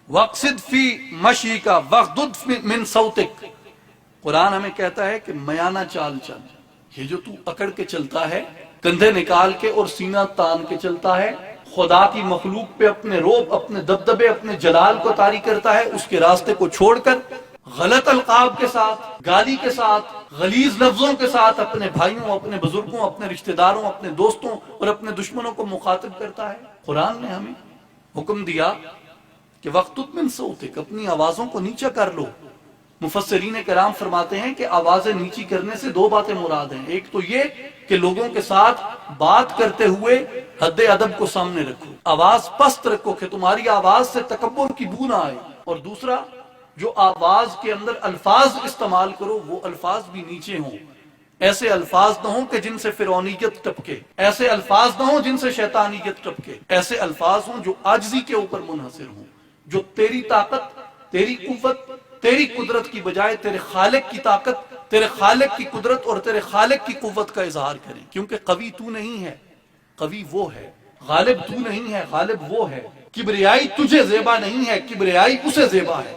وَاقْصِدْ فِي مَشْيِكَ وَاغْضُضْ مِنْ صَوْتِكَ، قرآن ہمیں کہتا ہے کہ میانہ چال چل، یہ جو تو اکڑ کے چلتا ہے، کندھے نکال کے اور سینہ تان کے چلتا ہے، خدا کی مخلوق پہ اپنے روب، اپنے دبدبے، اپنے جلال کو طاری کرتا ہے، اس کے راستے کو چھوڑ کر غلط القاب کے ساتھ، گالی کے ساتھ، غلیظ لفظوں کے ساتھ اپنے بھائیوں، اپنے بزرگوں، اپنے رشتہ داروں، اپنے دوستوں اور اپنے دشمنوں کو مخاطب کرتا ہے۔ قرآن نے ہمیں حکم دیا کہ وَاغْضُضْ مِنْ صَوْتِكَ، اپنی آوازوں کو نیچا کر لو۔ مفسرین کرام فرماتے ہیں کہ آوازیں نیچی کرنے سے دو باتیں مراد ہیں، ایک تو یہ کہ لوگوں کے ساتھ بات کرتے ہوئے حد ادب کو سامنے رکھو، آواز پست رکھو کہ تمہاری آواز سے تکبر کی بو نہ آئے، اور دوسرا جو آواز کے اندر الفاظ استعمال کرو وہ الفاظ بھی نیچے ہوں، ایسے الفاظ نہ ہوں کہ جن سے فرعونیت ٹپکے، ایسے الفاظ نہ ہوں جن سے شیطانیت ٹپکے، ایسے الفاظ ہوں جو عاجزی کے اوپر منحصر ہوں، جو تیری طاقت، تیری قوت، تیری قدرت کی بجائے تیرے خالق کی طاقت، تیرے خالق کی قدرت اور تیرے خالق کی قوت کا اظہار کریں، کیونکہ قوی تو نہیں ہے، قوی وہ ہے، غالب تو نہیں ہے، غالب وہ ہے، کبریائی تجھے زیبا نہیں ہے، کبریائی اسے زیبا ہے۔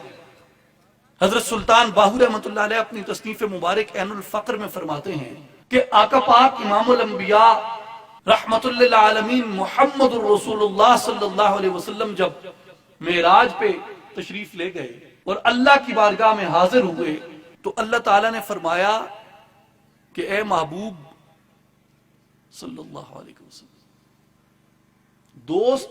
حضرت سلطان باہو رحمۃ اللہ علیہ اپنی تصنیف مبارک عین الفقر میں فرماتے ہیں کہ آقا پاک امام الانبیاء رحمت للعالمین محمد الرسول اللہ صلی اللہ علیہ وسلم جب معراج پہ تشریف لے گئے اور اللہ کی بارگاہ میں حاضر ہوئے تو اللہ تعالیٰ نے فرمایا کہ اے محبوب صلی اللہ علیہ وسلم، دوست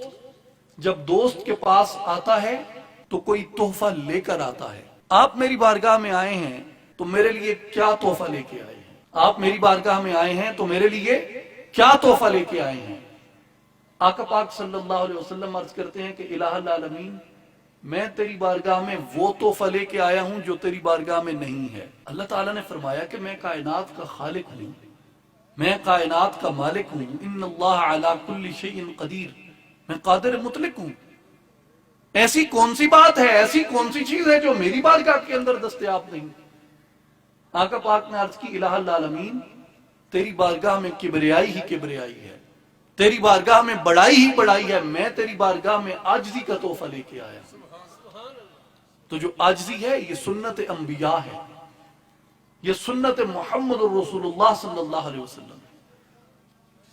جب دوست کے پاس آتا ہے تو کوئی تحفہ لے کر آتا ہے، آپ میری بارگاہ میں آئے ہیں تو میرے لیے کیا تحفہ لے کے آئے ہیں؟ آپ میری بارگاہ میں آئے ہیں تو میرے لیے کیا تحفہ لے کے آئے ہیں؟ آقا پاک صلی اللہ علیہ وسلم عرض کرتے ہیں کہ الہ العالمین، میں تیری بارگاہ میں وہ تحفہ لے کے آیا ہوں جو تیری بارگاہ میں نہیں ہے۔ اللہ تعالیٰ نے فرمایا کہ میں کائنات کا خالق ہوں، میں کائنات کا مالک ہوں، ان اللہ علی کل شیء قدیر، میں قادر مطلق ہوں۔ ایسی کون سی بات ہے، ایسی کون سی چیز ہے جو میری بارگاہ کے اندر دستیاب نہیں؟ آقا پاک نے عرض کی الہ العالمین، تیری بارگاہ میں کبریائی ہی کبریائی ہے، تیری بارگاہ میں بڑائی ہی بڑائی ہے، میں تیری بارگاہ میں عاجزی کا تحفہ لے کے آیا۔ تو جو عاجزی ہے یہ سنت انبیاء ہے، یہ سنت محمد الرسول اللہ صلی اللہ علیہ وسلم۔